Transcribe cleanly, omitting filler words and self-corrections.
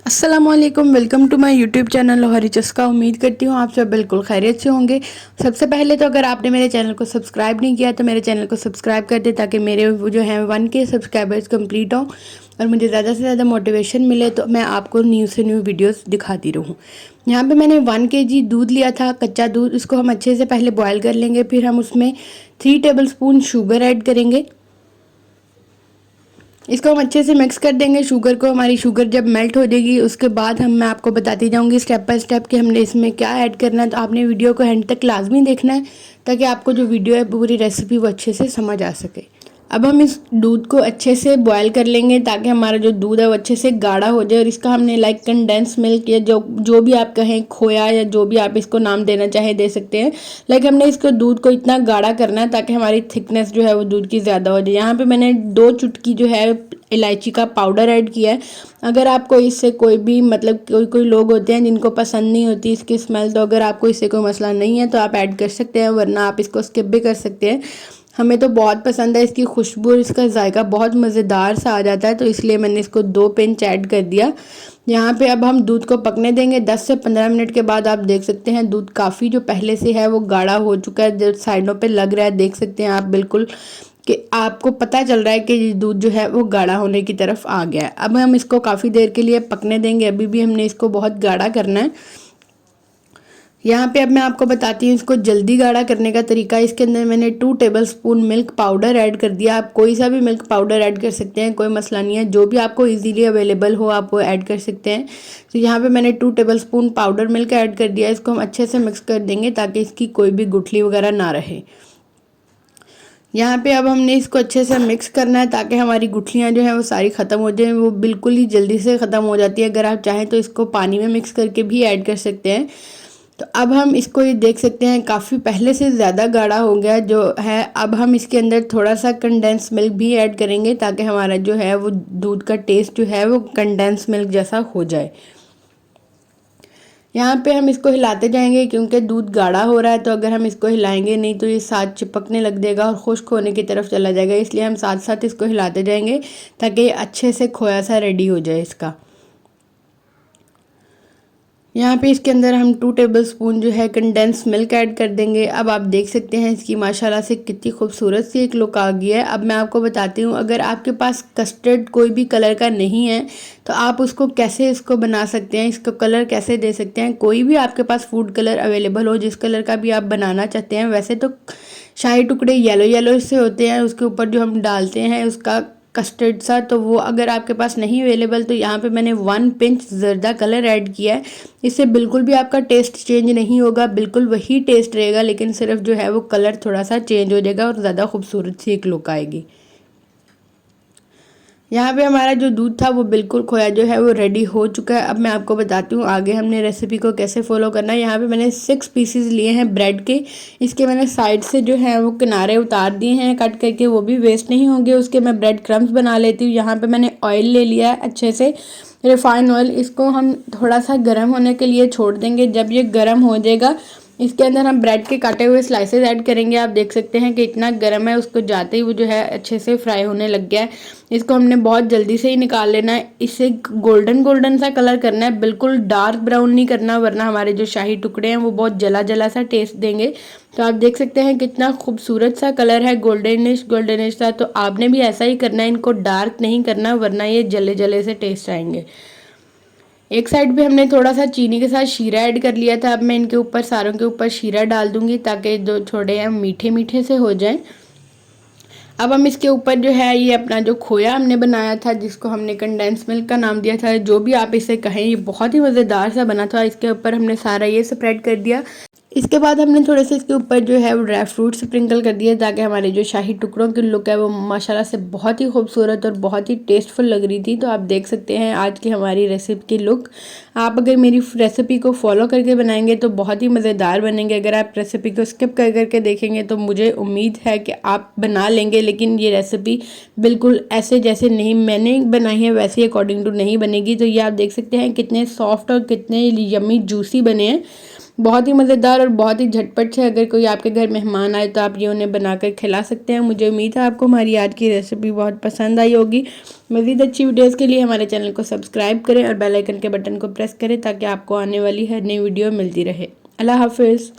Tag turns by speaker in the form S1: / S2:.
S1: अस्सलामुअलैकुम, welcome to my YouTube channel Lahori Chaska. उम्मीद करती हूँ आप सब बिल्कुल खैरियत से होंगे। सबसे पहले तो अगर आपने मेरे चैनल को सब्सक्राइब नहीं किया तो मेरे चैनल को सब्सक्राइब कर दे ताकि मेरे वो जो हैं 1K सब्सक्राइबर्स कंप्लीट हों और मुझे ज़्यादा से ज़्यादा मोटिवेशन मिले तो मैं आपको न्यू से न्यू वीडियोस दिखाती रहूँ। यहाँ पे मैंने 1 kg दूध लिया था, कच्चा दूध। इसको हम अच्छे से पहले बॉयल कर लेंगे, फिर हम उसमें 3 टेबलस्पून शुगर ऐड करेंगे। इसको हम अच्छे से मिक्स कर देंगे शुगर को। हमारी शुगर जब मेल्ट हो जाएगी उसके बाद मैं आपको बताती जाऊंगी स्टेप बाय स्टेप कि हमने इसमें क्या ऐड करना है। तो आपने वीडियो को एंड तक लाजमी देखना है ताकि आपको जो वीडियो है पूरी रेसिपी वो अच्छे से समझ आ सके। अब हम इस दूध को अच्छे से बॉयल कर लेंगे ताकि हमारा जो दूध है वो अच्छे से गाढ़ा हो जाए। और इसका हमने कंडेंस मिल्क या जो भी आप कहें, खोया या जो भी आप इसको नाम देना चाहे दे सकते हैं। हमने इसको दूध को इतना गाढ़ा करना है ताकि हमारी थिकनेस जो है वो दूध की ज़्यादा हो जाए। यहाँ पे मैंने 2 चुटकी जो है इलायची का पाउडर ऐड किया है। अगर आपको इससे कोई भी कोई लोग होते हैं जिनको पसंद नहीं होती इसकी स्मेल, तो अगर आपको इससे कोई मसला नहीं है तो आप ऐड कर सकते हैं, वरना आप इसको स्किप भी कर सकते हैं। हमें तो बहुत पसंद है, इसकी खुशबू और इसका जायका बहुत मज़ेदार सा आ जाता है, तो इसलिए मैंने इसको 2 पिंच ऐड कर दिया। यहाँ पे अब हम दूध को पकने देंगे 10 से 15 मिनट के बाद। आप देख सकते हैं दूध काफ़ी जो पहले से है वो गाढ़ा हो चुका है, जो साइडों पे लग रहा है देख सकते हैं आप बिल्कुल कि आपको पता चल रहा है कि दूध जो है वो गाढ़ा होने की तरफ आ गया है। अब हम इसको काफ़ी देर के लिए पकने देंगे, अभी भी हमने इसको बहुत गाढ़ा करना है। यहाँ पे अब मैं आपको बताती हूँ इसको जल्दी गाढ़ा करने का तरीका। इसके अंदर मैंने 2 टेबलस्पून मिल्क पाउडर ऐड कर दिया। आप कोई सा भी मिल्क पाउडर ऐड कर सकते हैं, कोई मसला नहीं है, जो भी आपको इजीली अवेलेबल हो आप वो ऐड कर सकते हैं। तो यहाँ पे मैंने 2 टेबलस्पून पाउडर मिल्क ऐड कर दिया। इसको हम अच्छे से मिक्स कर देंगे ताकि इसकी कोई भी गुठली वगैरह ना रहे। यहाँ पे अब हमने इसको अच्छे से मिक्स करना है ताकि हमारी गुठलियाँ जो हैं वो सारी ख़त्म हो जाएं। वो बिल्कुल ही जल्दी से ख़त्म हो जाती है। अगर आप चाहें तो इसको पानी में मिक्स करके भी ऐड कर सकते हैं। तो अब हम इसको ये देख सकते हैं काफ़ी पहले से ज़्यादा गाढ़ा हो गया जो है। अब हम इसके अंदर थोड़ा सा कंडेंस मिल्क भी ऐड करेंगे ताकि हमारा जो है वो दूध का टेस्ट जो है वो कंडेंस मिल्क जैसा हो जाए। यहाँ पे हम इसको हिलाते जाएंगे क्योंकि दूध गाढ़ा हो रहा है, तो अगर हम इसको हिलाएंगे नहीं तो ये साथ चिपकने लग देगा और खुश्क होने की तरफ चला जाएगा। इसलिए हम साथ साथ इसको हिलाते जाएंगे ताकि अच्छे से खोया सा रेडी हो जाए इसका। यहाँ पे इसके अंदर हम 2 टेबलस्पून जो है कंडेंस मिल्क ऐड कर देंगे। अब आप देख सकते हैं इसकी माशाल्लाह से कितनी खूबसूरत सी एक लुक आ गई है। अब मैं आपको बताती हूँ, अगर आपके पास कस्टर्ड कोई भी कलर का नहीं है तो आप उसको कैसे इसको बना सकते हैं, इसको कलर कैसे दे सकते हैं। कोई भी आपके पास फूड कलर अवेलेबल हो, जिस कलर का भी आप बनाना चाहते हैं। वैसे तो शाही टुकड़े येलो येलो से होते हैं, उसके ऊपर जो हम डालते हैं उसका कस्टर्ड सा, तो वो अगर आपके पास नहीं अवेलेबल तो यहाँ पे मैंने 1 पिंच जर्दा कलर ऐड किया है। इससे बिल्कुल भी आपका टेस्ट चेंज नहीं होगा, बिल्कुल वही टेस्ट रहेगा, लेकिन सिर्फ जो है वो कलर थोड़ा सा चेंज हो जाएगा और ज़्यादा खूबसूरत सी एक लुक आएगी। यहाँ पे हमारा जो दूध था वो बिल्कुल खोया जो है वो रेडी हो चुका है। अब मैं आपको बताती हूँ आगे हमने रेसिपी को कैसे फॉलो करना है। यहाँ पे मैंने 6 पीसेस लिए हैं ब्रेड के। इसके मैंने साइड से जो है वो किनारे उतार दिए हैं कट करके, वो भी वेस्ट नहीं होंगे। उसके मैं ब्रेड क्रम्स बना लेती हूँ। यहाँ पे मैंने ऑयल ले लिया है अच्छे से, रिफाइंड ऑयल। इसको हम थोड़ा सा गर्म होने के लिए छोड़ देंगे। जब ये गर्म हो जाएगा इसके अंदर हम ब्रेड के काटे हुए स्लाइसेस ऐड करेंगे। आप देख सकते हैं कि इतना गर्म है, उसको जाते ही वो जो है अच्छे से फ्राई होने लग गया है। इसको हमने बहुत जल्दी से ही निकाल लेना है। इसे गोल्डन गोल्डन सा कलर करना है, बिल्कुल डार्क ब्राउन नहीं करना, वरना हमारे जो शाही टुकड़े हैं वो बहुत जला जला सा टेस्ट देंगे। तो आप देख सकते हैं कितना खूबसूरत सा कलर है, गोल्डनिश सा। तो आपने भी ऐसा ही करना है, इनको डार्क नहीं करना वरना ये जले जले से टेस्ट आएंगे। एक साइड पे हमने थोड़ा सा चीनी के साथ शीरा ऐड कर लिया था। अब मैं इनके ऊपर सारों के ऊपर शीरा डाल दूंगी ताकि जो थोड़े हैं मीठे मीठे से हो जाएं। अब हम इसके ऊपर जो है ये अपना जो खोया हमने बनाया था, जिसको हमने कंडेंस मिल्क का नाम दिया था, जो भी आप इसे कहें, ये बहुत ही मज़ेदार सा बना था। इसके ऊपर हमने सारा ये स्प्रेड कर दिया। इसके बाद हमने थोड़े से इसके ऊपर जो है वो ड्राई फ्रूट स्प्रिंकल कर दिए ताकि हमारे जो शाही टुकड़ों की लुक है वो माशाल्लाह से बहुत ही खूबसूरत और बहुत ही टेस्टफुल लग रही थी। तो आप देख सकते हैं आज की हमारी रेसिपी की लुक। आप अगर मेरी रेसिपी को फॉलो करके बनाएंगे तो बहुत ही मज़ेदार बनेंगे। अगर आप रेसिपी को स्किप कर करके देखेंगे तो मुझे उम्मीद है कि आप बना लेंगे, लेकिन ये रेसिपी बिल्कुल ऐसे जैसे नहीं मैंने बनाई है वैसे ही अकॉर्डिंग टू नहीं बनेगी। तो ये आप देख सकते हैं कितने सॉफ्ट और कितने यम्मी जूसी बने हैं। बहुत ही मज़ेदार और बहुत ही झटपट है। अगर कोई आपके घर मेहमान आए तो आप ये उन्हें बनाकर खिला सकते हैं। मुझे उम्मीद है आपको हमारी आज की रेसिपी बहुत पसंद आई होगी। मज़ीद अच्छी वीडियोज़ के लिए हमारे चैनल को सब्सक्राइब करें और बेल आइकन के बटन को प्रेस करें ताकि आपको आने वाली हर नई वीडियो मिलती रहे। अल्लाह हाफिज़।